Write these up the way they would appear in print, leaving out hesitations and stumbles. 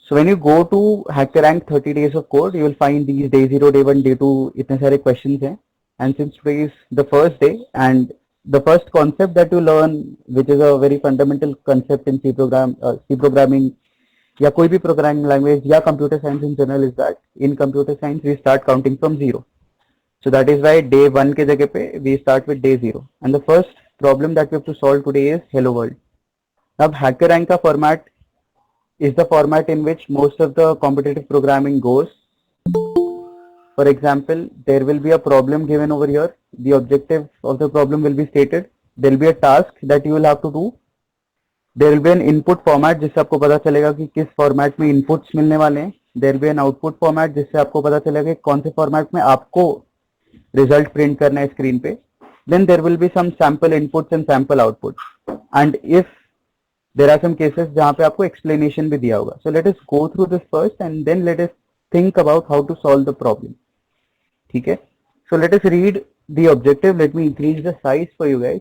So when you go to HackerRank 30 days of code, you will find these day 0, day 1, day 2 इतने सारे questions हैं. And since today is the first day and the first concept that you learn, which is a very fundamental concept in C programming या कोई भी programming language या computer science in general, is that in computer science we start counting from zero. So that is why day 1 के जगह पे we start with day 0. And the first problem that we have to solve today is hello world. अब HackerRank का format is the format in which most of the competitive programming goes. For example, there will be a problem given over here. The objective of the problem will be stated. There will be a task that you will have to do. There will be an input format जिससे आपको पता चलेगा कि किस format में inputs मिलने वाले हैं. There will be an output format जिससे आपको पता चलेगा कि कौन से format में आपको result print करना है screen पे. Then there will be some sample inputs and sample outputs. And if there are some cases जहाँ पे आपको explanation भी दिया होगा. So let us go through this first and then let us think about how to solve the problem. ठीक है? So let us read the objective. Let me increase the size for you guys.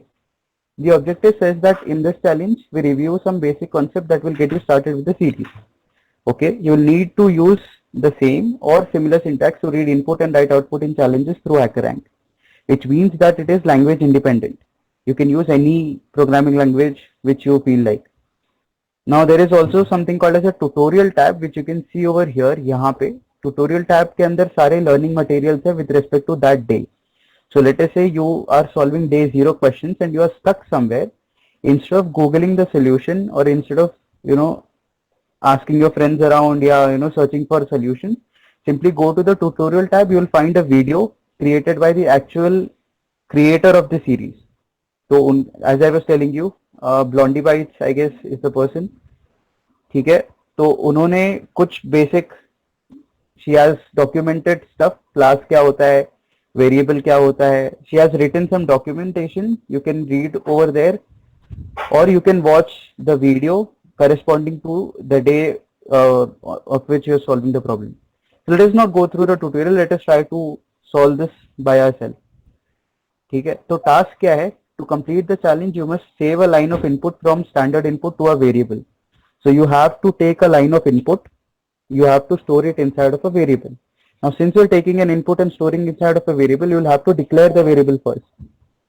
The objective says that in this challenge we review some basic concept that will get you started with the series. Okay, you will need to use the same or similar syntax to read input and write output in challenges through HackerRank, which means that it is language independent. You can use any programming language which you feel like. Now there is also something called as a tutorial tab which you can see over here. यहाँ पे tutorial tab के अंदर सारे learning materials है with respect to that day. So let us say you are solving day 0 questions and you are stuck somewhere. Instead of googling the solution or instead of asking your friends around, searching for solutions, simply go to the tutorial tab. You will find a video created by the actual creator of the series. So as I was telling you, Blondie Bites I guess is the person. ठीक है, तो उन्होंने कुछ basic, she has documented stuff, class क्या होता है, variable क्या होता है. She has written some documentation. You can read over there, or you can watch the video corresponding to the day of which you are solving the problem. So let us not go through the tutorial. Let us try to solve this by ourselves. ठीक है, तो task क्या है? To complete the challenge, you must save a line of input from standard input to a variable. So you have to take a line of input. You have to store it inside of a variable. Now, since you are taking an input and storing inside of a variable, you will have to declare the variable first.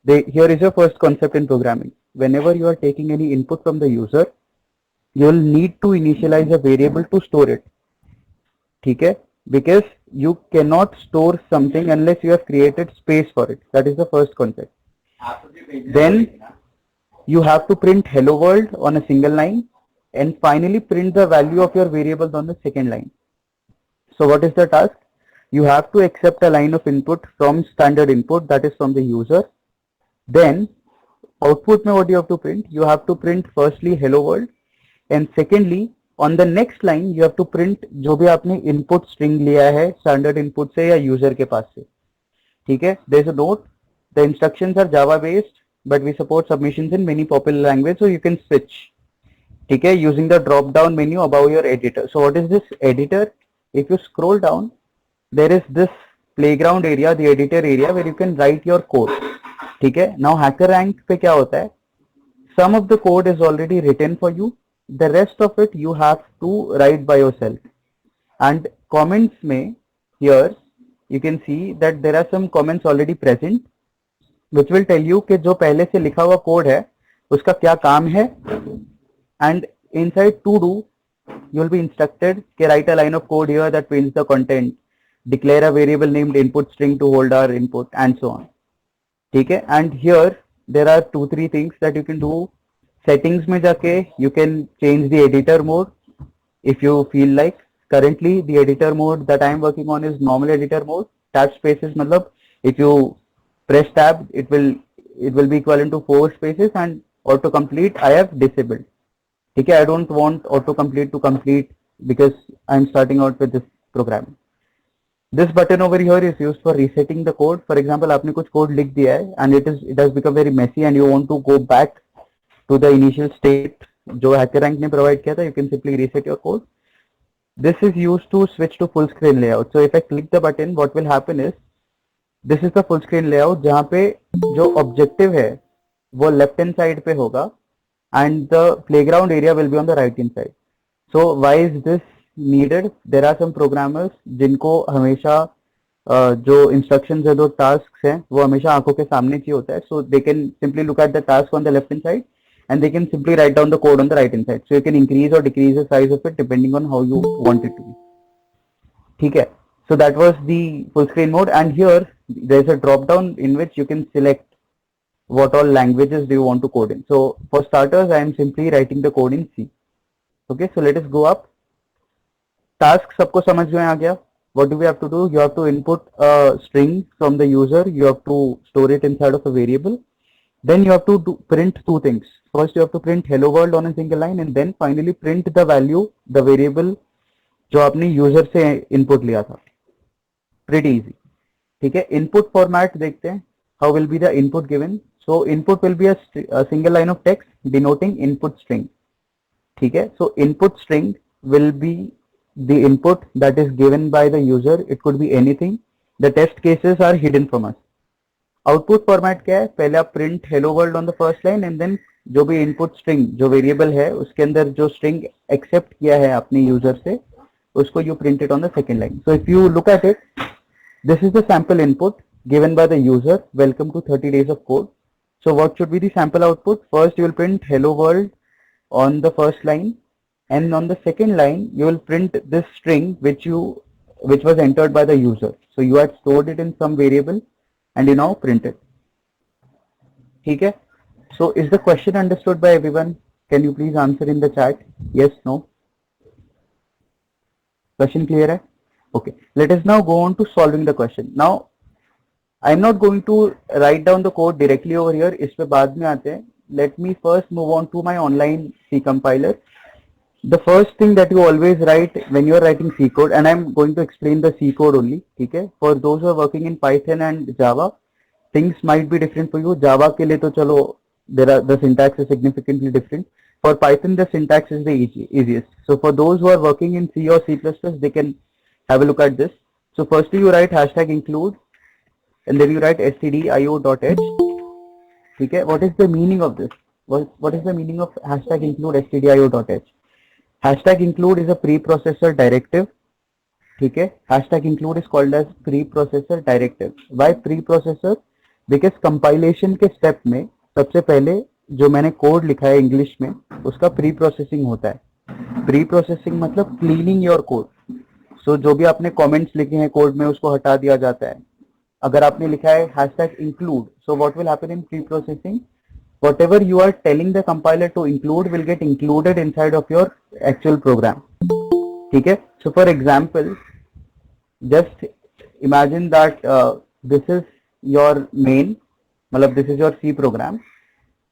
Here is your first concept in programming. Whenever you are taking any input from the user, you will need to initialize a variable to store it. ठीक है? Because you cannot store something unless you have created space for it. That is the first concept. Then you have to print hello world on a single line and finally print the value of your variables on the second line. So what is the task? You have to accept a line of input from standard input, that is from the user. Then output mein what you have to print? You have to print firstly hello world and secondly on the next line you have to print जो भी आपने input string लिया है standard input से या user के पास से. ठीक है? There is a note. The instructions are Java based, but we support submissions in many popular languages, so you can switch. ठीक है? Using the drop down menu above your editor. So what is this editor? If you scroll down, there is this playground area, the editor area, where you can write your code. ठीक है? Now HackerRank पे क्या होता है? Some of the code is already written for you. The rest of it you have to write by yourself. And comments में here you can see that there are some comments already present, which will tell you कि जो पहले से लिखा हुआ code है उसका क्या काम है. And inside to do you will be instructed कि write a line of code here that prints the content, declare a variable named input string to hold our input, and so on. ठीक है? And here there are 2-3 things that you can do. Settings में जाके you can change the editor mode if you feel like. Currently the editor mode that I am working on is normal editor mode. Tab spaces मतलब if you press tab it will be equivalent to 4 spaces, and autocomplete I have disabled. ठीक है? I don't want autocomplete to complete because I am starting out with this program. This button over here is used for resetting the code. For example, आपने कुछ code लिख दिया है and it has become very messy and you want to go back to the initial state जो HackerRank ने provide किया था. You can simply reset your code. This is used to switch to full screen layout. So if I click the button, what will happen is this is the full screen layout जहाँ पे जो objective है वो left hand side पे होगा and the playground area will be on the right hand side. So why is this needed. There are some programmers जिनको हमेशा जो instructions है, जो tasks हैं, वो हमेशा आंखों के सामने चाहिए होता है. So they can simply look at the task on the left hand side and they can simply write down the code on the right hand side. So you can increase or decrease the size of it depending on how you want it to be. ठीक है. So that was the full screen mode, and here there is a drop down in which you can select what all languages do you want to code in. So for starters, I am simply writing the code in C. Okay, so let us go up. Task सबको समझ में आ गया. What do we have to do? You have to input a string from the user. You have to store it inside of a variable. Then you have to print two things. First, you have to print hello world on a single line, and then finally print the value, the variable जो आपने user से input लिया था. Pretty easy. ठीक है. Input format देखते हैं. How will be the input given? So input will be a single line of text denoting input string. ठीक है. So input string will be the input that is given by the user. It could be anything. The test cases are hidden from us. Output format क्या है? पहले आप print hello world on the first line and then जो भी input string जो variable है उसके अंदर जो string accept किया है अपने user से उसको you print it on the second line. So if you look at it, this is the sample input given by the user. Welcome to 30 days of code. So what should be the sample output? First you will print hello world on the first line. And on the second line, you will print this string which was entered by the user. So you had stored it in some variable, and you now print it. ठीक है? So is the question understood by everyone? Can you please answer in the chat? Yes, no? Question clear है? Okay. Let us now go on to solving the question. Now, I am not going to write down the code directly over here. इस पे बाद में आते हैं. Let me first move on to my online C compiler. The first thing that you always write when you are writing C code, and I am going to explain the C code only, ठीक है? For those who are working in Python and Java, things might be different for you. Java के लिए तो चलो the syntax is significantly different. For Python, the syntax is the easiest. So for those who are working in C or C++, they can have a look at this. So firstly, you write hashtag include, and then you write stdio.h. ठीक है? What is the meaning of this? What is the meaning of hashtag include stdio.h? Hashtag include is a preprocessor directive. ठीक है? Hashtag include is called as preprocessor directive. Why preprocessor? Because compilation के step में सबसे पहले जो मैंने code लिखा है इंग्लिश में उसका प्री प्रोसेसिंग होता है. प्री प्रोसेसिंग मतलब क्लीनिंग योर कोड. सो जो भी आपने कमेंट्स लिखे हैं कोड में उसको हटा दिया जाता है. अगर आपने लिखा है hashtag include, so what will happen in pre processing? Whatever you are telling the compiler to include will get included inside of your actual program. ठीक है? So for example, just imagine that this is your main, मतलब this is your C program.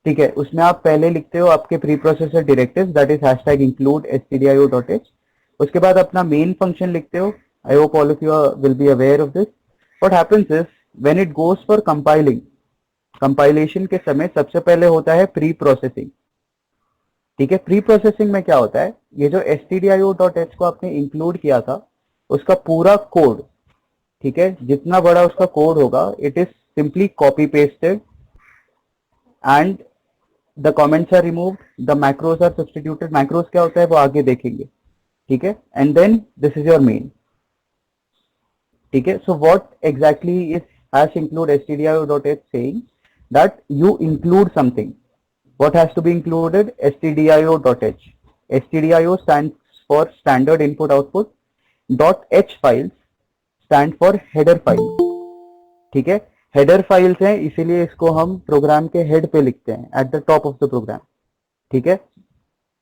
ठीक है? उसमें आप पहले लिखते हो आपके preprocessor directives, that is hashtag include stdio.h. उसके बाद अपना main function लिखते हो. I hope all of you will be aware of this. What happens is when it goes for compiling, compilation के समय सबसे पहले होता है प्री प्रोसेसिंग. ठीक है? प्री प्रोसेसिंग में क्या होता है? ये जो stdio.h को आपने इंक्लूड किया था उसका पूरा कोड, ठीक है, जितना बड़ा उसका कोड होगा, it is simply copy pasted and the comments are removed, the macros are substituted. Macros क्या होता है वो आगे देखेंगे. ठीक है? And then this is your main. ठीक है? So what exactly is hash include stdio.h saying? That you include something. What has to be included? stdio.h. stdio stands for standard input output. .h files stand for header file. ठीक है? header files हैं इसीलिए इसको हम programme के head पे लिखते हैं, at the top of the program. ठीक है?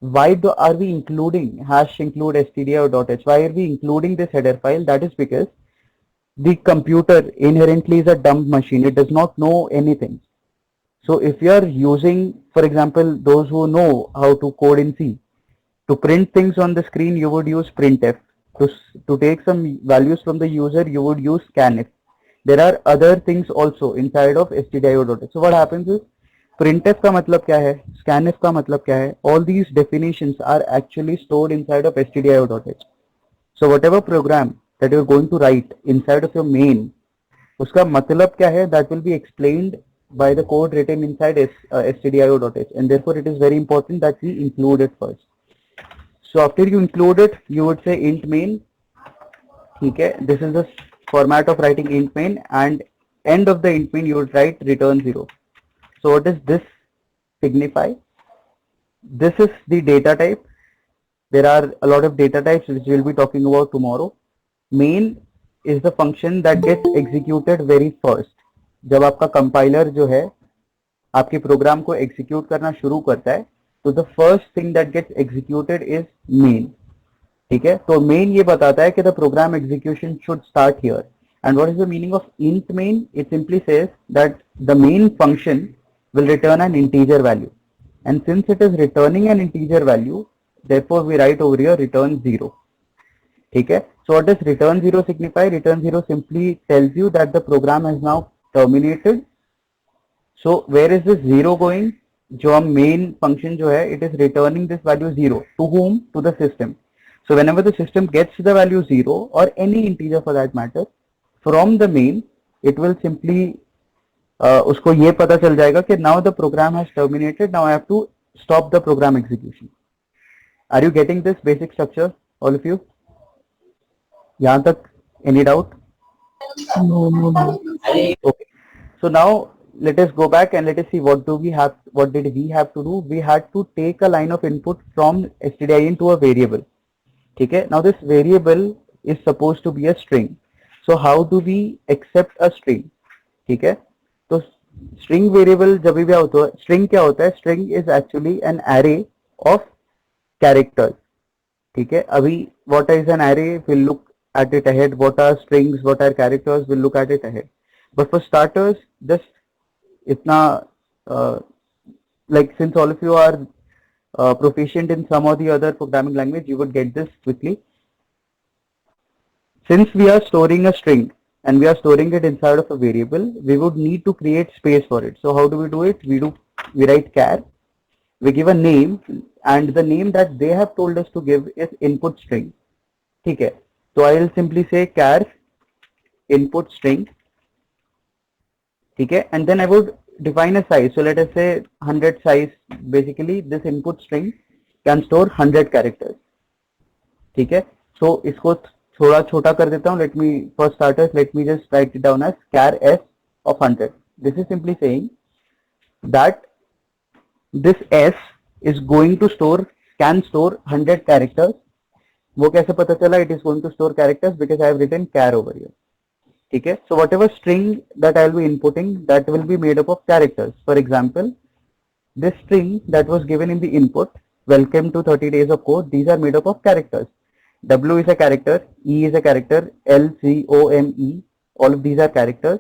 Why are we including hash include stdio.h? Why are we including this header file? That is because the computer inherently is a dumb machine. It does not know anything. So if you are using, for example, those who know how to code in C, to print things on the screen, you would use printf. To take some values from the user, you would use scanf. There are other things also inside of stdio.h. So what happens is, printf का मतलब क्या है, scanf का मतलब क्या है, all these definitions are actually stored inside of stdio.h. So whatever program that you are going to write inside of your main, उसका मतलब क्या है, that will be explained by the code written inside stdio.h, and therefore it is very important that we include it first. So after you include it, you would say int main. Okay, this is the format of writing int main, and end of the int main you would write return 0. So what does this signify? This is the data type. There are a lot of data types which we'll be talking about tomorrow. Main is the function that gets executed very first. जब आपका compiler जो है आपके programme को execute करना शुरू करता है, तो the first thing that gets executed is main. ठीक है, तो मेन ये बताता है कि the program execution should start here. And what is the meaning of int main? It simply says that the main function will return an integer value, and since it is returning an integer value, therefore we write over here return 0. ठीक है, so what does return 0 signify? Return 0 simply tells you that the program has now terminated. So where is this 0 going? जो हम main function जो है, it is returning this value 0 to whom? To the system. So whenever the system gets the value 0 or any integer for that matter from the main, it will simply उसको ये पता चल जाएगा कि now the program has terminated, now I have to stop the program execution. Are you getting this basic structure, all of you? यहाँ तक any doubt? No. Okay. So now let us go back and let us see what did we have to do. We had to take a line of input from stdin to a variable. ठीक है, now this variable is supposed to be a string. So how do we accept a string? ठीक है, तो string variable जब भी होता है, string क्या होता है? String is actually an array of characters. ठीक है, अभी what is an array? We'll look at it ahead. What are strings? What are characters? We'll look at it ahead. But for starters, just itna like since all of you are proficient in some or the other programming language, you would get this quickly. Since we are storing a string and we are storing it inside of a variable, we would need to create space for it. So how do we do it? We write char, we give a name, and the name that they have told us to give is input string. ठीक है, so I will simply say char input string. ठीक है, and then I would define a size. So let us say 100 size. Basically this input string can store 100 characters. ठीक है, so इसको थोड़ा छोटा कर देता हूँ. Let me first starters, let me just write it down as char s of 100. This is simply saying that this s is going to can store 100 characters. वो कैसे पता चला? It is going to store characters because I have written char over here. ठीक है, so whatever string that I will be inputting, that will be made up of characters. For example, this string that was given in the input, welcome to 30 days of code, these are made up of characters. W is a character, E is a character, L, C, O, M, E, all of these are characters.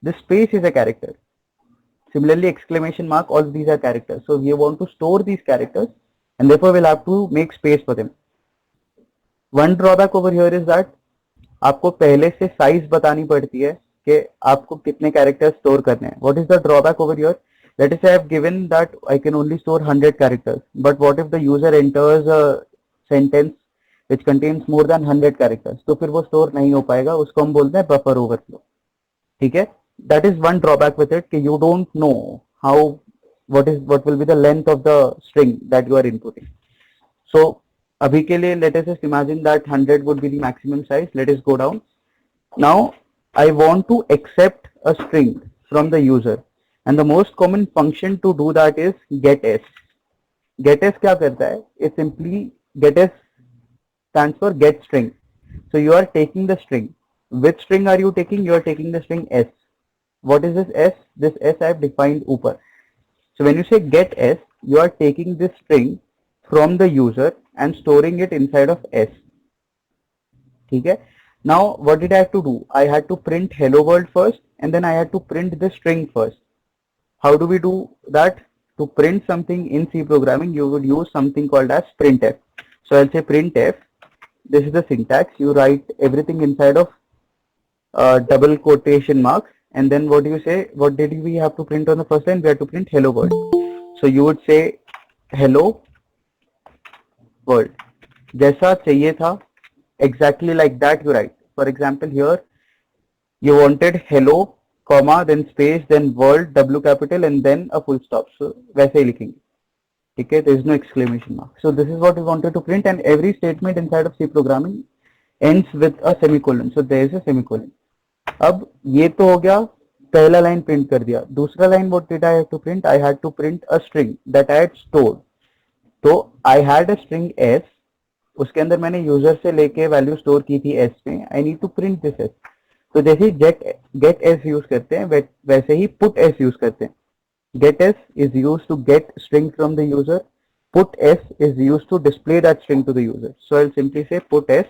The space is a character. Similarly, exclamation mark, all of these are characters. So we want to store these characters and therefore we'll have to make space for them. One drawback over here is that आपको पहले से size बतानी पड़ती है कि आपको कितने characters store करने हैं. What is the drawback over here? Let us say I have given that I can only store 100 characters, but what if the user enters a sentence which contains more than 100 characters? तो फिर वो store नहीं हो पाएगा, उसको हम बोलते हैं बफर ओवरफ्लो. ठीक है, that is one drawback with it कि you don't know what will be the length of the string that you are inputting. So अभी के लिए let us just imagine that 100 would be the maximum size. Let us go down. Now I want to accept a string from the user, and the most common function to do that is getS. getS क्या करता है? It simply getS stands for get string. So you are taking the string. Which string are you taking? You are taking the string S. What is this S? This S I have defined ऊपर. So when you say getS, you are taking this string from the user and storing it inside of S. ठीक है, now what did I have to do? I had to print hello world first and then I had to print the string first. How do we do that? To print something in C programming, you would use something called as printf. So I'll say printf. This is the syntax. You write everything inside of double quotation marks, and then what do you say? What did we have to print on the first line? We had to print hello world. So you would say hello world. जैसा चाहिए था, exactly like that you write. For example, here you wanted hello, comma, then space, then world, W capital, and then a full stop. So वैसे ही लिखेंगे. ठीक है, there is no exclamation mark. So this is what we wanted to print, and every statement inside of C programming ends with a semicolon. So there is a semicolon. अब ये तो हो गया, पहला लाइन प्रिंट कर दिया. दूसरा line what did I have to print? I had to print a string that I had stored. तो I had a string s, उसके अंदर मैंने यूजर से लेके वैल्यू स्टोर की थी s में. I need to print this s. तो जैसे ही get s यूज करते हैं वैसे ही put s यूज करते हैं. Get s is used to get string from the user. Put s is used to display that string to the user. So I'll simply say put s.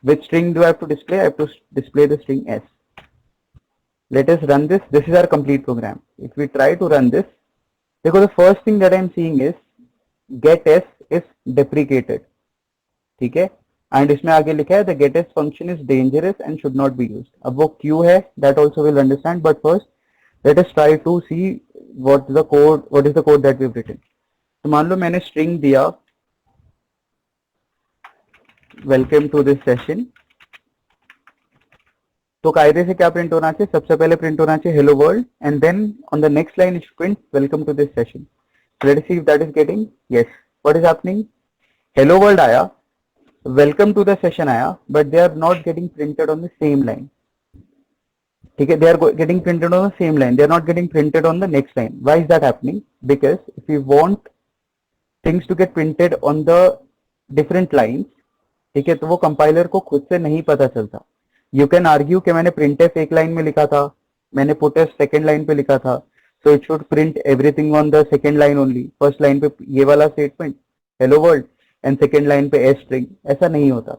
Which string do I have to display? I have to display the string s. Let us run this. This is our complete program. If we try to run this, because the first thing that I'm seeing is get s is deprecated. ठीक है, and इसमें आगे लिखा है the get s function is dangerous and should not be used. अब वो क्यों है that also we'll understand, but first let us try to see what is the code that we've written. तो मान लो मैंने string दिया welcome to this session. तो कायदे से क्या प्रिंट होना चाहिए? सबसे पहले प्रिंट होना चाहिए hello world, and then on the next line it should print welcome to this session. So let us see if that is getting. Yes. What is happening? Hello world आया, welcome to the session आया, but they are not getting printed on the same line. ठीक है, they are getting printed on the same line. They are not getting printed on the next line. Why is that happening? Because if we want things to get printed on the different lines, ठीक है, तो वो compiler को खुद से नहीं पता चलता. You can argue कि मैंने printf एक लाइन में लिखा था, मैंने putf सेकेंड लाइन पे लिखा था, so it should print everything on the second line only. First line पे ये वाला statement hello world and second line पे s string. ऐसा नहीं होता.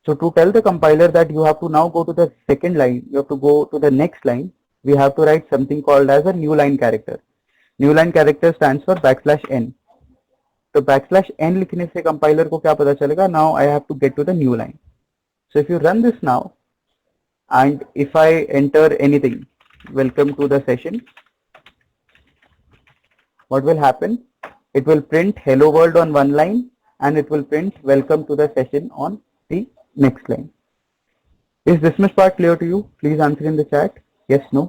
So to tell the compiler that you have to now go to the second line, you have to go to the next line, we have to write something called as a new line character. New line character stands for \n. तो \n लिखने से compiler को क्या पता चलेगा? Now I have to get to the new line. So if you run this now, and if I enter anything, welcome to the session, what will happen? It will print hello world on one line, and it will print welcome to the session on the next line. Is this much part clear to you? Please answer in the chat. Yes, no.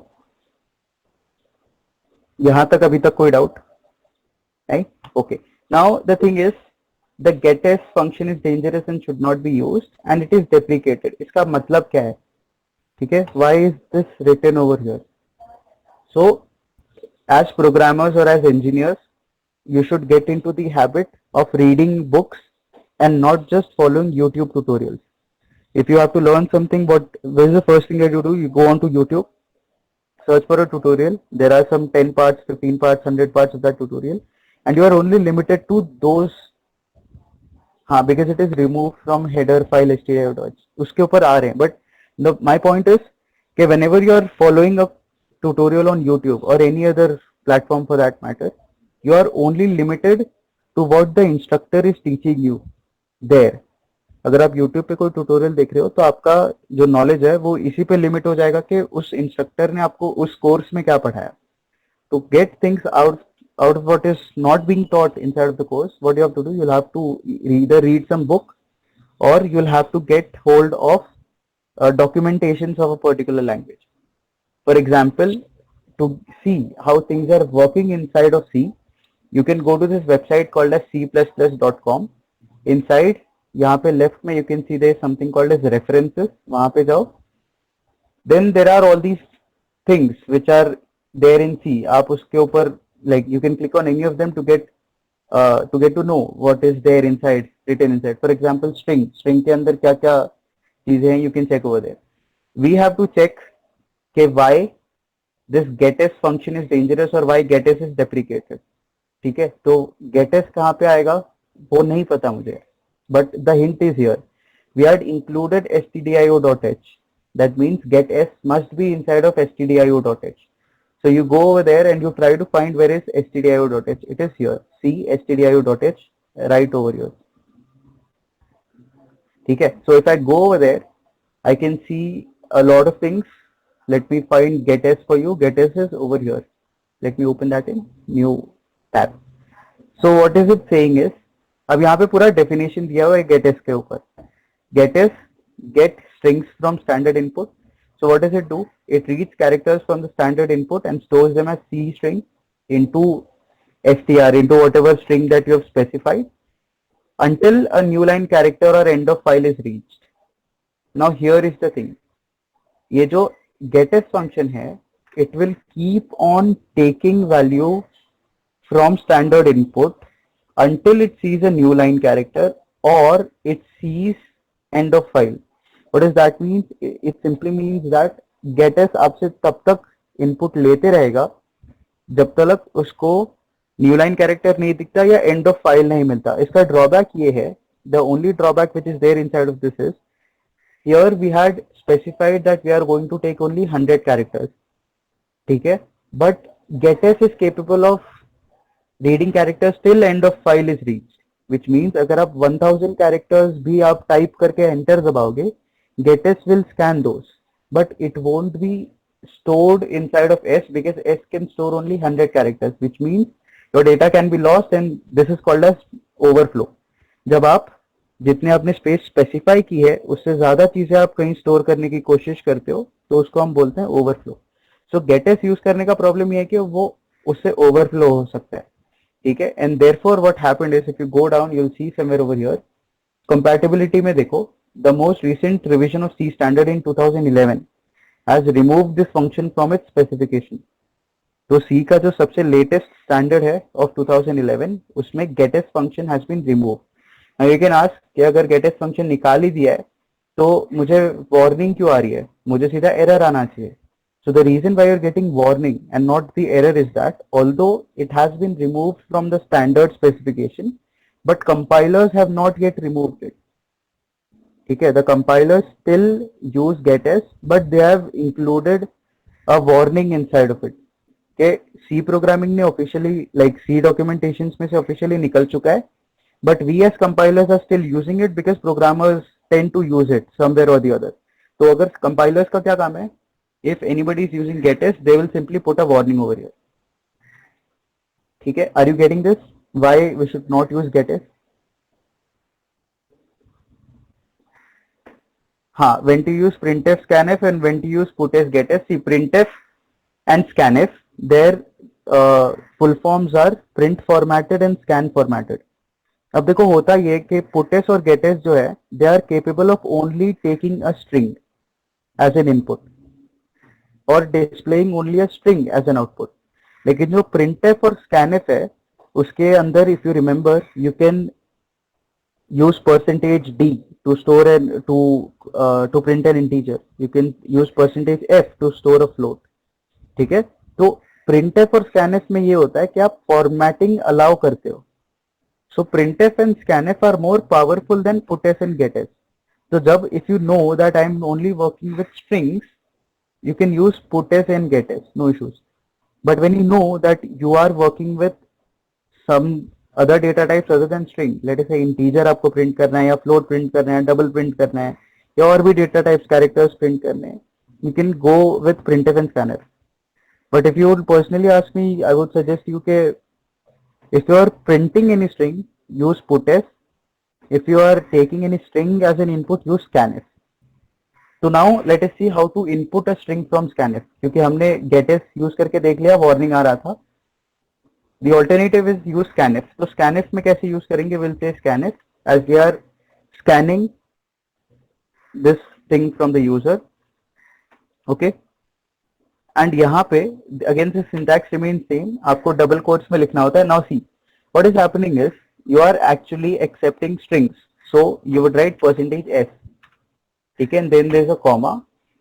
यहाँ तक अभी तक कोई doubt? Right? Okay. Now the thing is, the getS function is dangerous and should not be used, and it is deprecated. इसका मतलब क्या है? ठीक है? Why is this written over here? So, as programmers or as engineers, you should get into the habit of reading books and not just following YouTube tutorials. If you have to learn something, what is the first thing that you do? You go on to YouTube, search for a tutorial. There are some 10 parts, 15 parts, 100 parts of that tutorial, and you are only limited to those. हाँ, because it is removed from header file stdio.h. उसके ऊपर आ रहे हैं. But my point is कि whenever you are following a tutorial on YouTube or any other platform for that matter, you are only limited to what the instructor is teaching you there. अगर आप YouTube पे कोई tutorial देख रहे हो तो आपका जो नॉलेज है वो इसी पे लिमिट हो जाएगा कि उस इंस्ट्रक्टर ने आपको उस कोर्स में क्या पढ़ाया. To get things out of what is not being taught inside of the course, what you have to do, you'll have to either read some book or you'll have to get hold of documentations of a particular language. For example, to see how things are working inside of C, you can go to this website called as c++.com. Inside यहाँ पे left में you can see there is something called as references. वहाँ पे जाओ. Then there are all these things which are there in C. आप उसके ऊपर like you can click on any of them to get to know what is there inside, written inside. For example, string के अंदर क्या क्या चीजें हैं, you can check over there. We have to check कि why this getS function is dangerous or why getS is deprecated. ठीक है, तो getS कहाँ पे आएगा वो नहीं पता मुझे. But the hint is here. We had included stdio.h. That means getS must be inside of stdio.h. So you go over there and you try to find where is stdio.h. It is here. See stdio.h right over here. Okay. So if I go over there, I can see a lot of things. Let me find getS for you. getS is over here. Let me open that in new tab. So what is it saying is, अब यहाँ पे पूरा definition दिया हुआ है getS के ऊपर. getS get strings from standard input. So what does it do? It reads characters from the standard input and stores them as C string into str into whatever string that you have specified until a new line character or end of file is reached. Now here is the thing, ये जो getS function है, it will keep on taking value from standard input until it sees a new line character or it sees end of file. What does that mean? It simply means that getS आपसे तब तक input लेते रहेगा जब तक उसको new line character नहीं दिखता या एंड ऑफ फाइल नहीं मिलता. इसका ड्रॉबैक ये है, the only drawback which is there inside of this is here we had specified that we are going to take only 100 characters. ठीक है, but getS is capable of reading characters till end of file is reached, which means अगर आप 1000 characters भी आप type करके enter दबाओगे, getS will scan those, but it won't be stored inside of S because S can store only 100 characters, which means your data can be lost and this is called as overflow. जब आप जितने आपने space specify की है उससे ज्यादा चीजें आप कहीं स्टोर करने की कोशिश करते हो तो उसको हम बोलते हैं ओवरफ्लो. सो getS यूज करने का प्रॉब्लम ये है कि वो उससे ओवरफ्लो हो सकता है. ठीक है, and therefore what happened is if you go down you will see somewhere over here compatibility में देखो, the most recent revision of C standard in 2011 has removed this function from its specification. तो C का जो सबसे latest standard है of 2011 उसमें getS function has been remove. Now you can ask कि अगर getS फंक्शन निकाल ही दिया है तो मुझे वार्निंग क्यों आ रही है, मुझे सीधा एरर आना चाहिए. So the reason why you're getting warning and not the error is that although it has been removed from the standard specification, but compilers have not yet removed it. Okay, the compilers still use getS, but they have included a warning inside of it. Okay, C programming ने officially like C documentations में से officially निकल चुका है, but we as compilers are still using it because programmers tend to use it somewhere or the other. तो अगर compilers का क्या काम है? If anybody is using getS, they will simply put a warning over here. ठीक है, are you getting this? Why we should not use getS? हाँ, when to use printf scanf and when to use putS getS. See, printf and scanf, their full forms are print formatted and scan formatted. अब देखो होता ये कि putS और getS जो है, they are capable of only taking a string as an input और displaying only a string as an output. लेकिन जो printf और scanf है उसके अंदर if you remember you can use %d to store and to print an integer. You can use %f to store a float. ठीक है, तो printf और scanf में ये होता है कि आप formatting allow करते हो. So printf and scanf are more powerful than putS and getS. तो जब if you know that I am only working with strings, you can use putS and getS, no issues. But when you know that you are working with some other data types other than string, let us say integer आपको print करना है या float print करना है, double print करना है या और भी data types characters print करने हैं, you can go with printf and scanf. But if you would personally ask me, I would suggest you के if you are printing any string, use putS. If you are taking any string as an input, use scanf. तो now let us see how to input a string from scanf. क्योंकि हमने getS use करके देख लिया, warning आ रहा था. The alternative is use scanf. तो scanf में कैसे यूज करेंगे? Will say scanf as we are scanning this thing from the user. Okay, and यहाँ पे again say syntax remain same, आपको डबल कोट्स में लिखना होता है. Now see what is happening is you are actually accepting strings, so you would write %s. ठीक है, and then there is a comma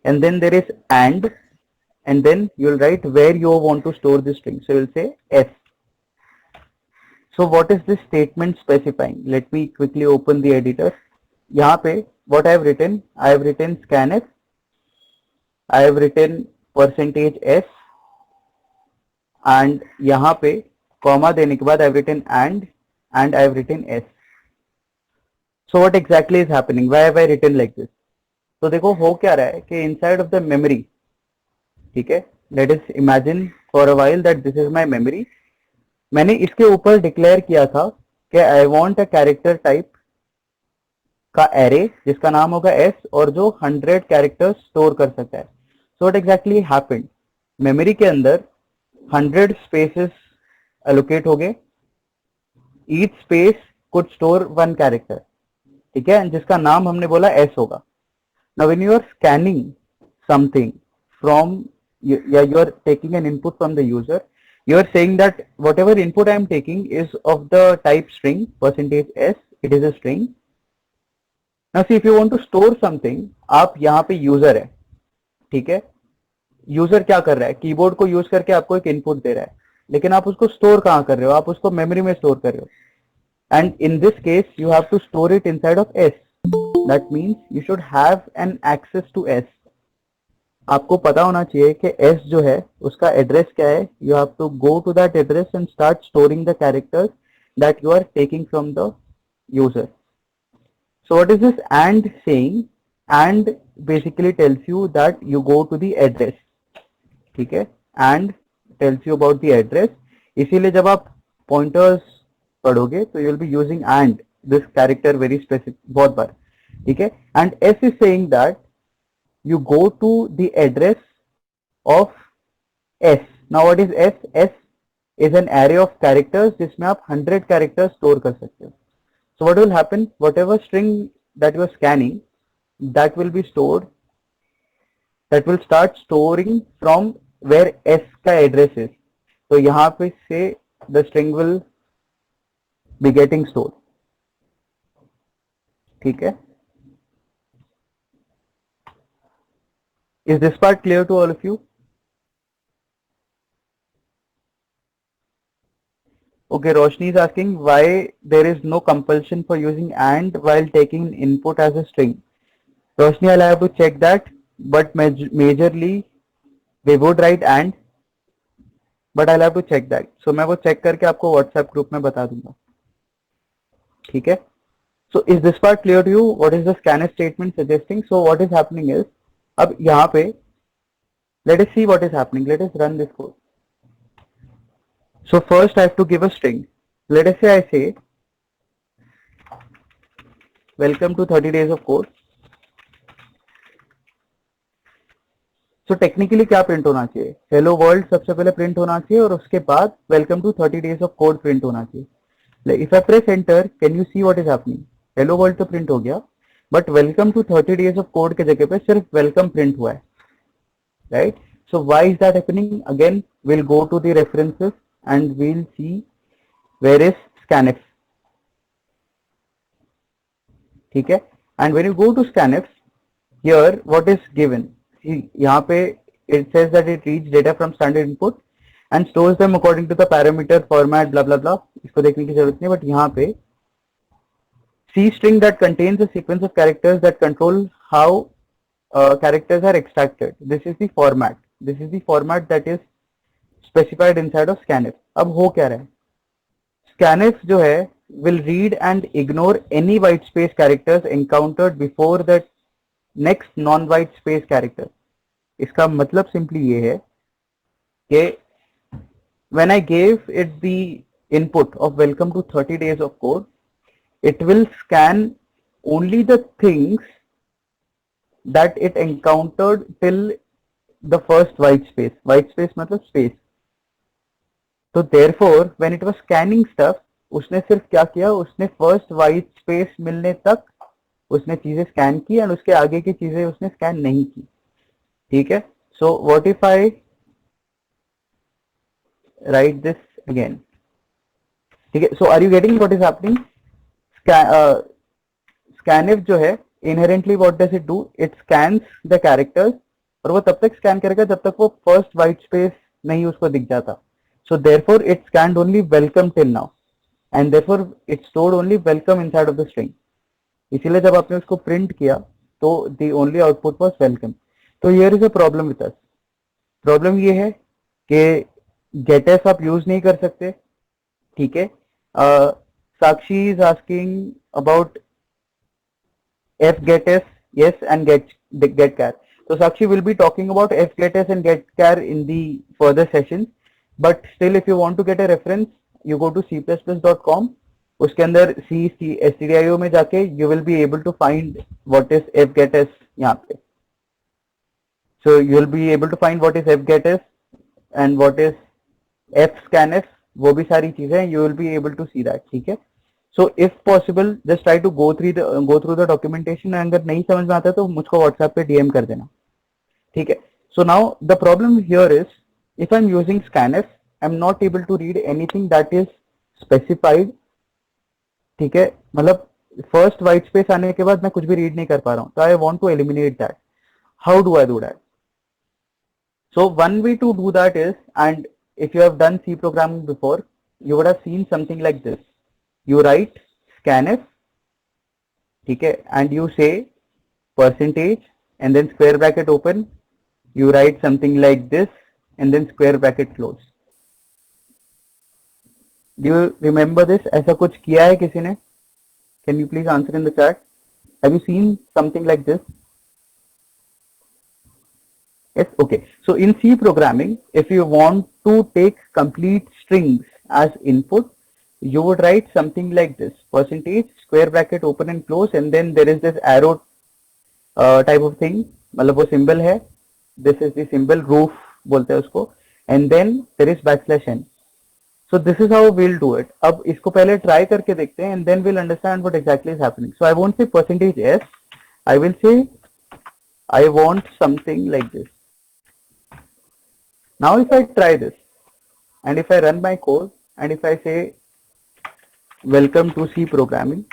and then there is and then you will write where you want to store the string. So you will say s. So what is this statement specifying? Let me quickly open the editor. यहाँ पे what I have written scanf, I have written %s and यहाँ पे comma देने के बाद I have written and I have written s. So what exactly is happening? Why have I written like this? तो देखो हो क्या रहा है कि इनसाइड ऑफ द मेमोरी, ठीक है, let us imagine for a while that this is my memory. मैंने इसके ऊपर डिक्लेयर किया था कि I want a character type का एरे जिसका नाम होगा s और जो 100 कैरेक्टर्स स्टोर कर सकता है. So what exactly happened, memory के अंदर 100 स्पेसेस allocate हो गए. Each space could store one character. ठीक है, जिसका नाम हमने बोला S होगा. Now when you are scanning something from, you are taking an input from the user, you are saying that whatever input I am taking is of the type string, %s, it is a string. Now see, if you want to store something, आप यहाँ पे user है, ठीक है. User क्या कर रहा है, कीबोर्ड को यूज करके आपको एक इनपुट दे रहा है, लेकिन आप उसको स्टोर कहाँ कर रहे हो, आप उसको मेमोरी में स्टोर कर रहे हो. And in this case you have to store it inside of S. That means you should have an access to S. आपको पता होना चाहिए कि एस जो है उसका एड्रेस क्या है. You have to go to that address and start storing the characters that you are taking from the user. So what is this AND saying? AND basically tells you that you go to the address. ठीक है, AND tells you about the address. इसीलिए जब आप pointers पढ़ोगे तो you will be using AND, this character very specific बहुत बार. ठीक है, and S is saying that you go to the address of S. Now what is S? S is an array of characters जिसमें आप 100 characters store कर सकते हो. So what will happen? Whatever string that you are scanning, that will be stored, that will start storing from where S का address is. तो यहाँ पे से the string will be getting stored. ठीक है? Is this part clear to all of you? Okay, Roshni is asking why there is no compulsion for using AND while taking input as a string. Roshni, I'll have to check that, but majorly we would write AND, but I'll have to check that. So मैं वो check करके आपको WhatsApp group में बता दूंगा. ठीक है? So is this part clear to you? What is the scanf statement suggesting? So what is happening is, अब यहाँ पे let us see what is happening. Let us run this code. So first I have to give a string. Let us say I say welcome to 30 days of code. So technically क्या print होना चाहिए? Hello world सबसे पहले print होना चाहिए और उसके बाद welcome to 30 days of code print होना चाहिए. If I press enter, can you see what is happening? Hello world तो print हो गया, but welcome to 30 days of code के जगह पे सिर्फ welcome print हुआ है, right? So why is that happening? Again, we'll go to the references and we'll see where is scanf. ठीक है, and when you go to scanf, here what is given? यहाँ पे it says that it reads data from standard input and stores them according to the parameter format blah blah blah. इसको देखने की जरूरत नहीं, but यहाँ पे C string that contains a sequence of characters that control how characters are extracted. This is the format. This is the format that is specified inside of scanf. अब हो क्या रहा है? Scanf जो है will read and ignore any white space characters encountered before the next non-white space character. इसका मतलब simply ये है कि when I gave it the input of welcome to 30 days of code, it will scan only the things that it encountered till the first white space. White space मतलब space. तो therefore when it was scanning stuff, उसने सिर्फ क्या किया, उसने first white space मिलने तक उसने चीजें स्कैन की और उसके आगे की चीजें उसने स्कैन नहीं की. ठीक है, so what if I write this again? ठीक है, so are you getting what is happening? Scanf जो है inherently what does it do? It scans the characters और वो तब तक स्कैन करेगा जब तक वो फर्स्ट व्हाइट स्पेस नहीं उसको दिख जाता. So therefore it scanned only welcome till now and therefore it stored only welcome inside of the string. इसीलिए जब आपने उसको प्रिंट किया तो the only output was welcome. तो here is a problem with us. Problem ये है कि getf आप यूज नहीं कर सकते. ठीक है, साक्षी is asking about fgetf, yes, and getchar. So Sakshi will be talking about fgetf and getchar in the further sessions, but still if you want to get a reference, you go to c++.com. उसके अंदर stdio में जाके you will be able to find what is fgetf यहाँ पे. So you will be able to find what is fgetf and what is fscanf वो भी सारी चीजें you will be able to see that, ठीक है. So if possible just try to go through the documentation. अगर नहीं समझ में आता तो मुझको व्हाट्सएप पे डीएम कर देना, ठीक है. So now the problem here is if I am using scanf I am not able to read anything that is specified, ठीक है. मतलब फर्स्ट वाइट स्पेस आने के बाद मैं कुछ भी रीड नहीं कर पा रहा हूँ, तो I want to eliminate that. How do I do that? So one way to do that is, and if you have done C programming before, you would have seen something like this. You write scanf, ठीक है, and you say percentage and then square bracket open. You write something like this and then square bracket close. Do you remember this? ऐसा कुछ किया है किसी ने? Can you please answer in the chat? Have you seen something like this? Yes, okay. So in C programming, if you want to take complete strings as input, you would write something like this: percentage, square bracket open and close, and then there is this arrow type of thing. मतलब वो symbol है. This is the symbol, roof बोलते हैं उसको, and then there is backslash n. So this is how we'll do it. अब इसको पहले try करके देखते हैं, and then we'll understand what exactly is happening. So I won't say percentage s. I will say I want something like this. Now if I try this and if I run my code and if I say welcome to C programming,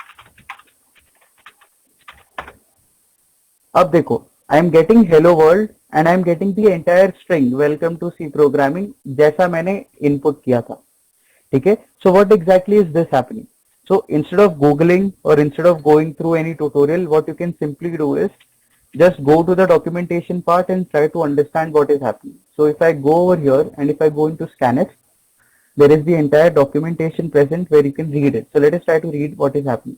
अब देखो I am getting hello world and I am getting the entire string welcome to C programming जैसा मैंने input किया था, ठीक है. So what exactly is this happening? So instead of googling or instead of going through any tutorial, what you can simply do is just go to the documentation part and try to understand what is happening. So if I go over here and if I go into scanf, there is the entire documentation present where you can read it. So let us try to read what is happening.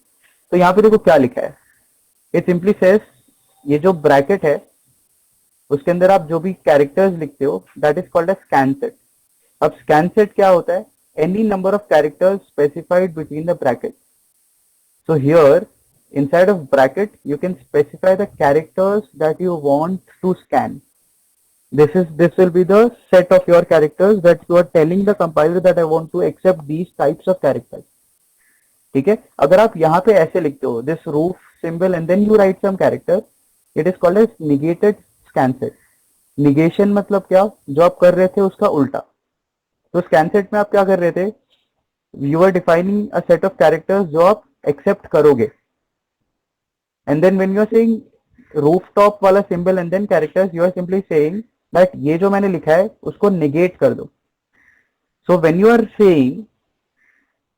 तो यहाँ पे देखो क्या लिखा है. It simply says ये जो bracket है उसके अंदर आप जो भी कैरेक्टर्स लिखते हो that is called as scan set. अब scan set क्या होता है? Any number of characters specified between the brackets. So here inside of bracket you can specify the characters that you want to scan. This will be the set of your characters that you are telling the compiler that I want to accept these types of characters, ठीक है. अगर आप यहाँ पे ऐसे लिखते हो this roof symbol and then you write some character, it is called as negated scan set. negation मतलब क्या? जो आप कर रहे थे उसका उल्टा. तो scan set में आप क्या कर रहे थे? You are defining a set of characters जो आप accept करोगे. And then when you are saying rooftop वाला symbol and then characters, you are simply saying that ये जो मैंने लिखा है उसको negate कर दो. So when you are saying,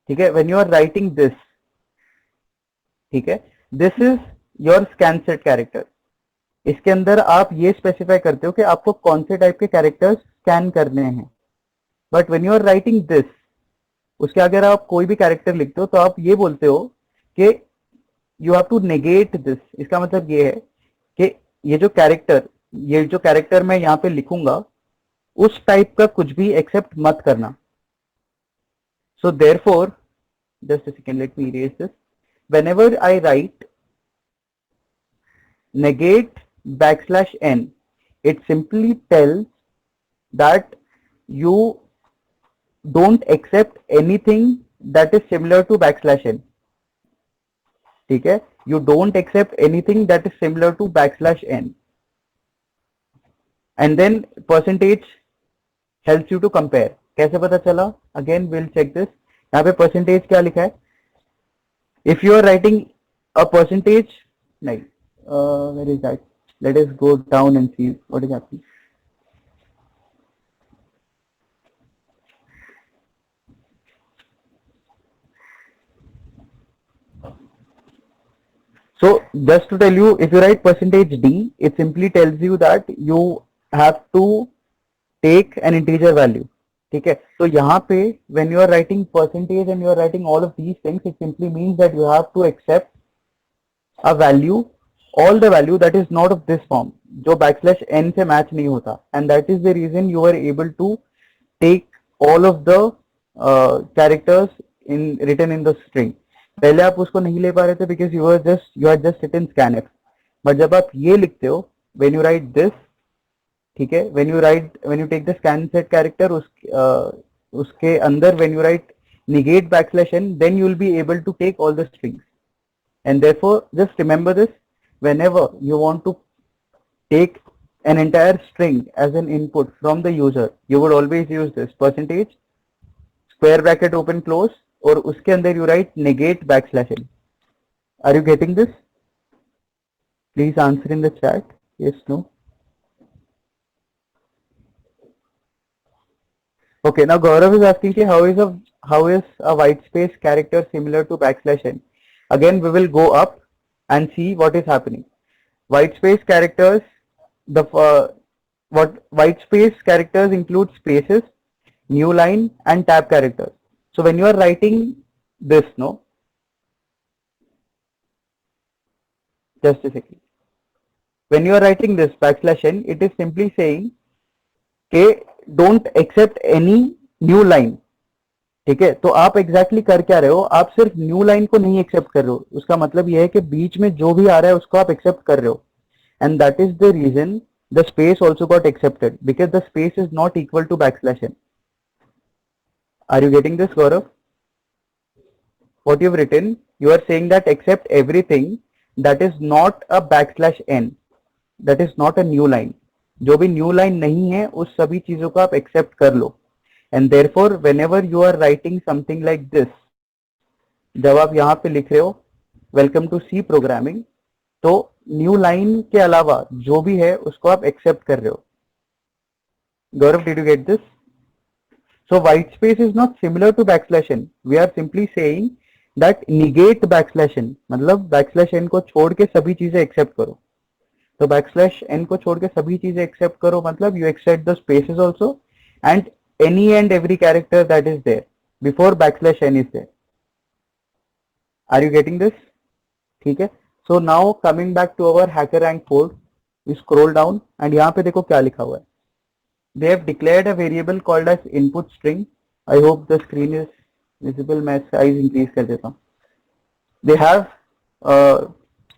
ठीक है, when you are writing this, ठीक है, this is your scan set character. इसके अंदर आप ये स्पेसिफाई करते हो कि आपको कौन से टाइप के कैरेक्टर्स स्कैन करने हैं. But when you are writing this, उसके अगर आप कोई भी कैरेक्टर लिखते हो तो आप ये बोलते हो कि you have to negate this. इसका मतलब ये है कि ये जो कैरेक्टर मैं यहाँ पे लिखूंगा उस टाइप का कुछ भी एक्सेप्ट मत करना. So therefore just a second, let me erase this. Whenever I right negate \n, it simply tells that you don't accept anything that is similar to \n. ठीक है, you don't accept anything that is similar to \n. And then percentage helps you to compare. कैसे पता चला? Again we'll check this. यहाँ पे percentage क्या लिखा है? If you are writing a percentage, नहीं, where is that? Let us go down and see what is happening. So just to tell you, if you write percentage %d, it simply tells you that you have to take an integer value. ठीक है, तो यहाँ पे when you are writing percentage and you are writing all of these things, it simply means that you have to accept a value, all the value that is not of this form, जो \n से match नहीं होता, and that is the reason you are able to take all of the characters written in the string. पहले आप उसको नहीं ले पा रहे थे because you had just written scanf. but जब आप ये लिखते हो, when you write this, ठीक है, when you take the scan set character, उसके अंदर when you write negate backslash n, then you will be able to take all the strings. And therefore, just remember this, whenever you want to take an entire string as an input from the user, you would always use this percentage, square bracket open close, और उसके अंदर you write negate backslash n. Are you getting this? Please answer in the chat. Yes, no. Okay, now Gaurav is asking how is a white space character similar to backslash n? Again, we will go up and see what is happening. White space characters, what white space characters include spaces, new line, and tab characters. So when you are writing this, no, just a second. When you are writing this backslash n, it is simply saying, okay, don't accept any new line. ठीक है, तो आप exactly कर क्या रहे हो, आप सिर्फ न्यू लाइन को नहीं एक्सेप्ट कर रहे हो, उसका मतलब यह है कि बीच में जो भी आ रहा है उसको आप एक्सेप्ट कर रहे हो. And that is the reason the space also got accepted, because the space is not equal to backslash n. Are you getting this Gaurav? What you've written, you are saying that accept everything that is not a backslash n, that is not a new line. जो भी new line नहीं है उस सभी चीजों को आप accept कर लो. And therefore whenever you are writing something like this, जब आप यहाँ पे लिख रहे हो वेलकम टू सी प्रोग्रामिंग, तो न्यू लाइन के अलावा जो भी है उसको आप एक्सेप्ट कर रहे हो. Gaurav, did you get this? So white space is not similar to backslash n. We are simply saying that negate backslash n, मतलब backslash n को छोड़ के सभी चीजें एक्सेप्ट करो. तो backslash n को छोड़ के सभी चीजें एक्सेप्ट करो मतलब you accept the spaces also and any and every character that is there before backslash n is there. Are you getting this? ठीक है. So now coming back to our HackerRank code, we scroll down and यहाँ पे देखो क्या लिखा हुआ है. They have declared a variable called as input string. I hope the screen is visible. मैं size increase कर देता हूँ. They have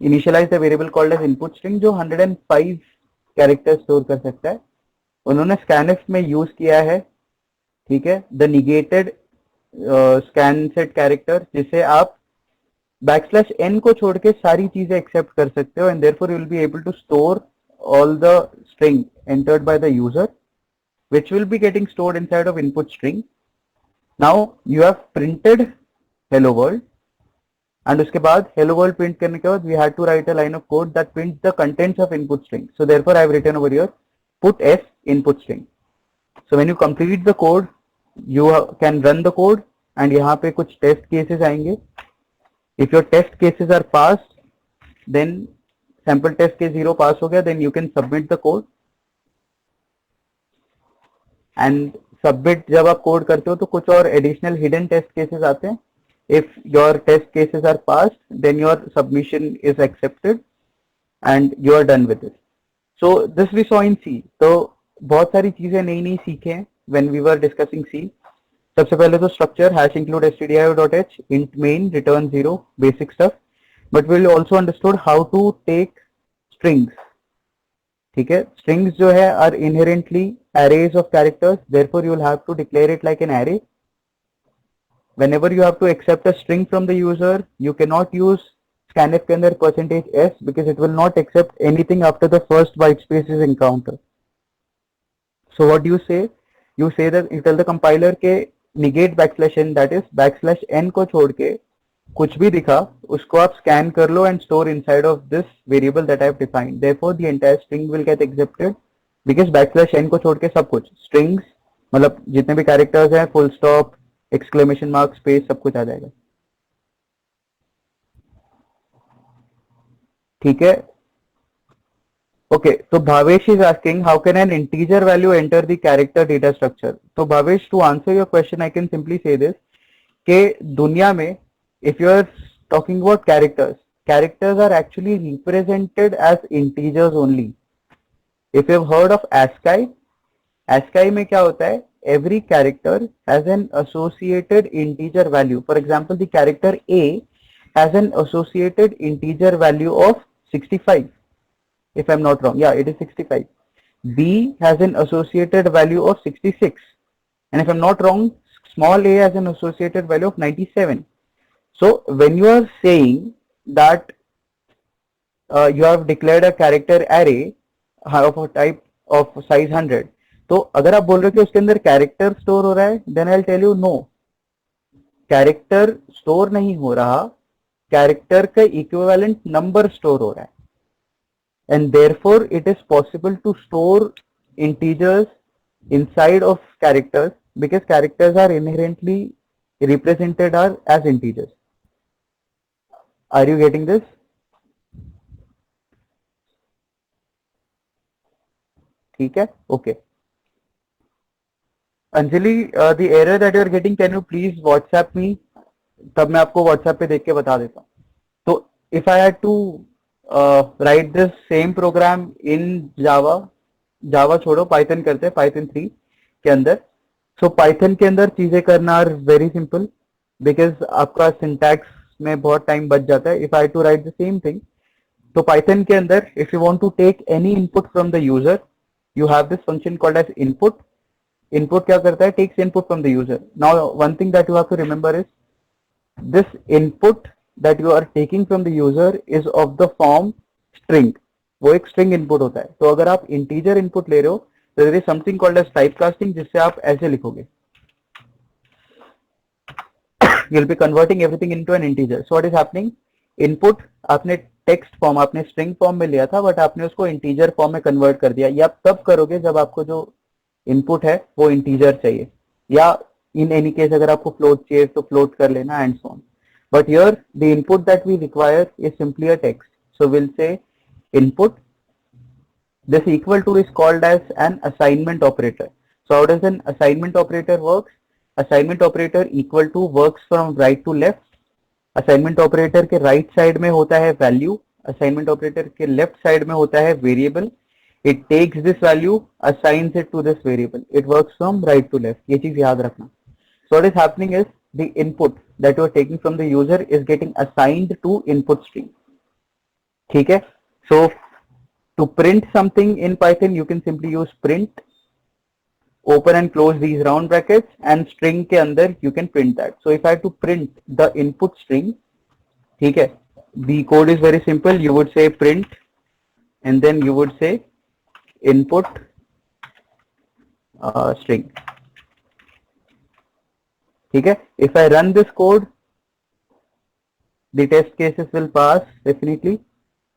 initialized a variable called as input string जो 105 characters store कर सकता है. उन्होंने scanf में use किया है, ठीक है, the negated scan set character, जिसे आप backslash n को छोड़ के सारी चीजें accept कर सकते हो, and therefore you will be able to store all the string entered by the user, which will be getting stored inside of input string. Now you have printed hello world, and उसके बाद hello world print करने के बाद we had to write a line of code that prints the contents of input string. So therefore I have written over here put s input string. So when you complete the code, you can run the code, and यहाँ पे कुछ test cases आएंगे. If your test cases are passed, then sample test case 0 pass हो गया, then you can submit the code. And submit जब आप code करते हो तो कुछ और एडिशनल हिडन टेस्ट केसेस आते हैं. If your test cases are passed, then your submission is accepted and you are done with it. So this we saw in C. तो बहुत सारी चीजें नई नई सीखे हैं when we were discussing C. सबसे पहले तो structure hash include stdio.h int main return 0 basic stuff, but we will also understood how to take strings. ठीक है, स्ट्रिंग्स जो है are inherently arrays of characters, therefore you will have to declare it like an array. Whenever you have to accept a string from the user, you cannot use scanf के अंदर %s because it will not accept anything after the first white space is encountered. So what do you say? You say that you tell the compiler के negate backslash n, that is backslash n को छोड़ के कुछ भी दिखा उसको आप scan कर लो and store inside of this variable that I have defined. Therefore the entire string will get accepted because backslash n को छोड़ के सब कुछ strings, मतलब जितने भी कैरेक्टर्स हैं, full stop, exclamation mark, space, सब कुछ आ जाएगा. ठीक है. ओके, तो Bhavesh is asking how can an integer value enter the character data structure. तो Bhavesh, to answer your question I can simply say this कि दुनिया में if you are talking about characters are actually represented as integers only. If you've heard of ASCII, ASCII में क्या होता है? Every character has an associated integer value. For example, the character A has an associated integer value of 65. If I'm not wrong, yeah, it is 65. B has an associated value of 66. And if I'm not wrong, small a has an associated value of 97. So when you are saying that you have declared a character array of a type of size 100, तो अगर आप बोल रहे हो कि उसके अंदर character store हो रहा है, then I will tell you no, character store नहीं हो रहा, कैरेक्टर का इक्विवेलेंट नंबर स्टोर हो रहा है. And therefore it is possible to store integers inside of characters because characters are inherently represented as integers. Are you getting this? ठीक है, okay. Anjali, the error that you are getting, can you please WhatsApp me? तब मैं आपको WhatsApp पे देख के बता देता हूँ. तो if I had to write this same program in Java छोड़ो, Python करते हैं, Python 3 के अंदर. So Python के अंदर चीजें करना are very simple because आपका syntax में बहुत time बच जाता है. If I had to write the same thing, तो Python के अंदर if you want to take any input from the user, you have this function called as input. Input क्या करता है? Takes input from the user. Now one thing that you have to remember is this input that you are taking from the user is of the form string. वो एक string input होता है. तो अगर आप integer input ले रहे हो, तो there is something called as typecasting, जिससे आप ऐसे लिखोगे. You'll be converting everything into an integer. So what is happening? Input आपने text form, आपने string form में लिया था, but आपने उसको integer form में convert कर दिया. ये आप तब करोगे जब आपको जो input है वो integer चाहिए, या in any case अगर आपको float चाहिए तो float कर लेना and so on. But here the input that we require is simply a text. So we'll say input. This equal to is called as an assignment operator. So how does an assignment operator works? Assignment operator equal to works from right to left. Assignment operator के right side में होता है value. Assignment operator के left side में होता है variable. It takes this value, assigns it to this variable. It works from right to left. ये चीज याद रखना. So what is happening is the input that you are taking from the user is getting assigned to input string. ठीक है? So to print something in Python, you can simply use print, open and close these round brackets, and string के अंदर you can print that. So if I have to print the input string, ठीक है? The code is very simple. You would say print, and then you would say input string. ठीक है? If I run this code, the test cases will pass definitely,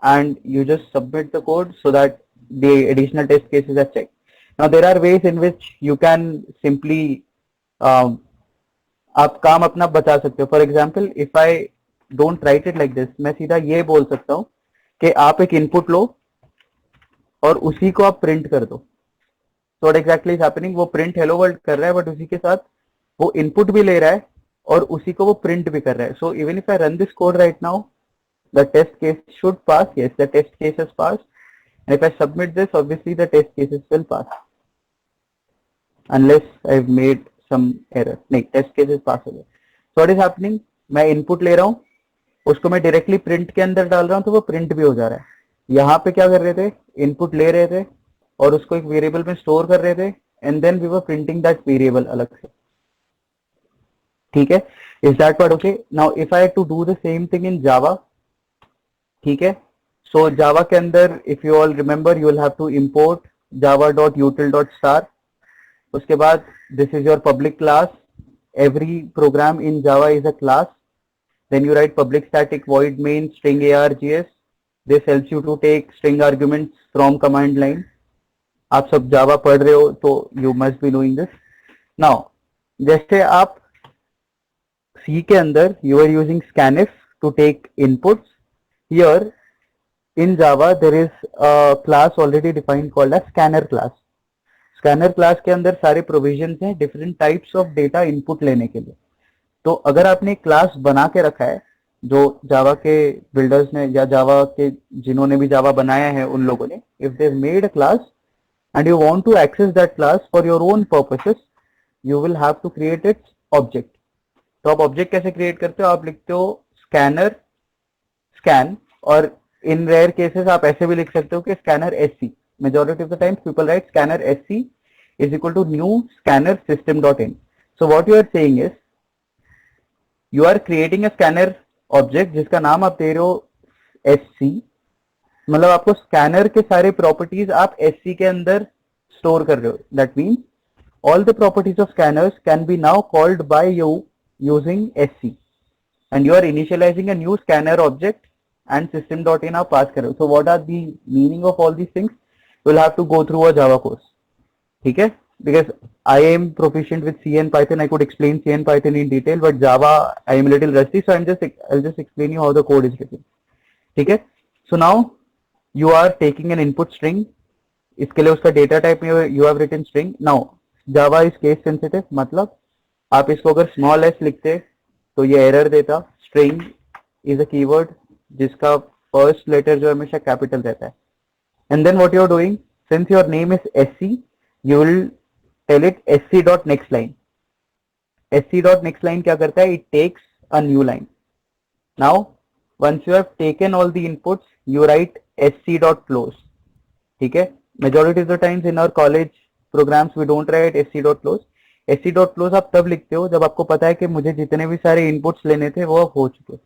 and you just submit the code so that the additional test cases are checked. Now there are ways in which you can simply आप काम अपना बचा सकते हो. For example, if I don't write it like this, मैं सीधा ये बोल सकता हूँ कि आप एक इनपुट लो और उसी को आप प्रिंट कर दो. So what exactly is happening? वो प्रिंट हेलो वर्ल्ड कर रहा है, बट उसी के साथ वो इनपुट भी ले रहा है और उसी को वो प्रिंट भी कर रहा है. So even if I run this code right now, the test case should pass. Yes, the test case has passed. And if I submit this, obviously the test cases will pass. Unless I've made some error. नहीं, test cases pass हो गए. So what is happening? मैं input ले रहा हूँ, उसको मैं directly print के अंदर डाल रहा हूँ, तो वो print भी हो जा रहा है. यहाँ पे क्या कर रहे थे? Input ले रहे थे और उसको एक variable में store कर रहे थे, and then we were printing that variable अलग से. ठीक है? Is that part okay? Now if I had to do the same thing in Java, ठीक है? So Java के अंदर, if you all remember, you will have to import java.util.star. उसके बाद this is your public class. Every program in Java is a class. Then you write public static void main string args. This helps you to take string arguments from command line. आप सब Java पढ़ रहे हो तो you must be knowing this. Now जैसे आप C के अंदर you are using scanf to take inputs. Here in Java there is a class already defined called as scanner class. Scanner class के अंदर सारे provisions हैं different types of data input लेने के लिए. तो अगर आपने क्लास बना के रखा है, जो जावा के बिल्डर्स ने या जावा के जिन्होंने भी जावा बनाया है उन लोगों ने, if they've made a class and you want to access that class for your own purposes, you will have to create its object. तो आप ऑब्जेक्ट कैसे क्रिएट करते हो? आप लिखते हो स्कैनर स्कैन, और इन रेयर केसेस आप ऐसे भी लिख सकते हो कि scanner SC. Majority of the times people write scanner SC is equal to new scanner system dot in. So what you are saying is you are creating a scanner object जिसका नाम आप दे रहे हो SC, मतलब आपको scanner के सारे properties आप SC के अंदर स्टोर कर रहे हो. That means all the properties of scanners can be now called by you using SC, and you are initializing a new scanner object and system.in आप pass कर रहे हो. So what are the meaning of all these things? You will have to go through a Java course. ठीक है, because I am proficient with C and Python. I could explain C and Python in detail, but Java I am a little rusty, so I'll just explain you how the code is written. ठीक है. So now you are taking an input string. इसके लिए उसका data type में you have written string. Now Java is case sensitive, मतलब आप इसको अगर small s लिखते तो ये error देता. String is a keyword जिसका first letter जो हमेशा capital रहता है. And then what you are doing, since your name is SC, you will tell it sc.nextLine. sc.nextLine क्या करता है? It takes a new line. Now once you have taken all the inputs, you write sc.close. ठीक है. Majority of the times in our college programs we don't write sc.close. sc.close आप तब लिखते हो जब आपको पता है कि मुझे जितने भी सारे inputs लेने थे वो अब हो चुके.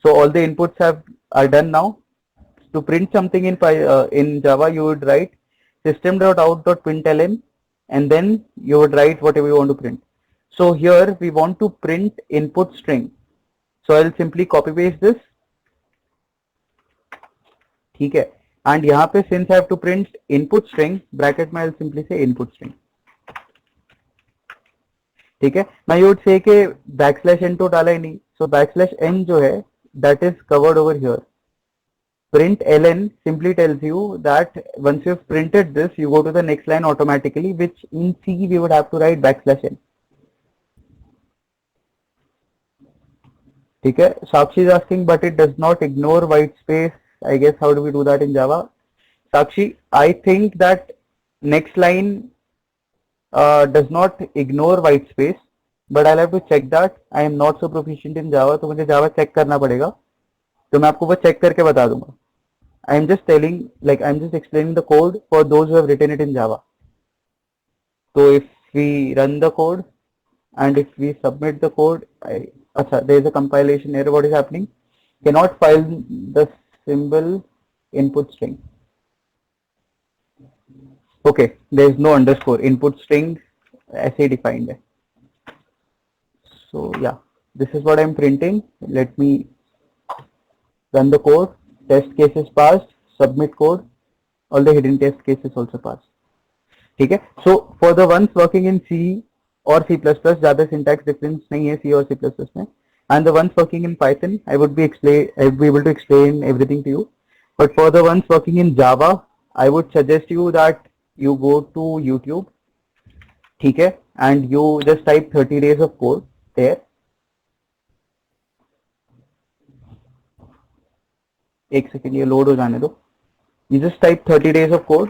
So all the inputs are done now. To print something in Java, you would write system.out.println, and then you would write whatever you want to print. So here we want to print input string. So I'll simply copy paste this. ठीक है. And यहाँ पे since I have to print input string, bracket में I'll simply say input string. ठीक है. Now you would say कि backslash n तो डाला ही नहीं. So backslash n जो है that is covered over here. Print ln simply tells you that once you have printed this, you go to the next line automatically, which in C we would have to write backslash n. ठीक है. Sakshi is asking, but it does not ignore white space. I guess how do we do that in Java? Sakshi, I think that next line does not ignore white space, but I'll have to check that. I am not so proficient in Java, तो मुझे Java check करना पड़ेगा. तो मैं आपको वो check करके बता दूंगा. I am just telling, like I'm just explaining the code for those who have written it in Java. So if we run the code and if we submit the code, there is a compilation error. What is happening? Cannot find the symbol input string. Okay, there is no underscore. Input string ऐसे defined है. So yeah, this is what I am printing. Let me run the code. Test cases passed. Submit code. All the hidden test cases also passed. ठीक है. So for the ones working in C or C++, ज़्यादा syntax difference नहीं है C और C++ में. And the ones working in Python, I would be able to explain everything to you. But for the ones working in Java, I would suggest you that you go to YouTube. ठीक है. And you just type 30 days of code there. एक second ये load हो जाने दो. You just type 30 days of code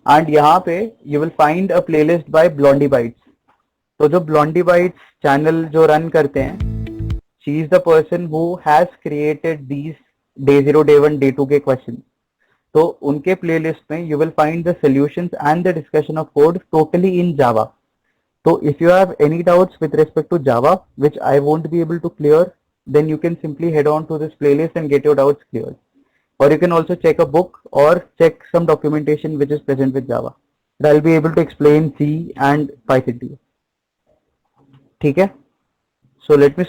and यहाँ पे you will find a playlist by Blondie Bytes. तो जो Blondie Bytes चैनल जो रन करते हैं, she is the person who has created these day 0, day 1, day 2 के questions. तो उनके playlist में you will find the solutions and the discussion of code totally in Java. So if you have any doubts with respect to Java, which I won't be able to clear, then you can simply head on to this playlist and get your doubts cleared. Or you can also check a book or check some documentation which is present with Java. But I'll be able to explain C and Python to you. ठीक है? So let me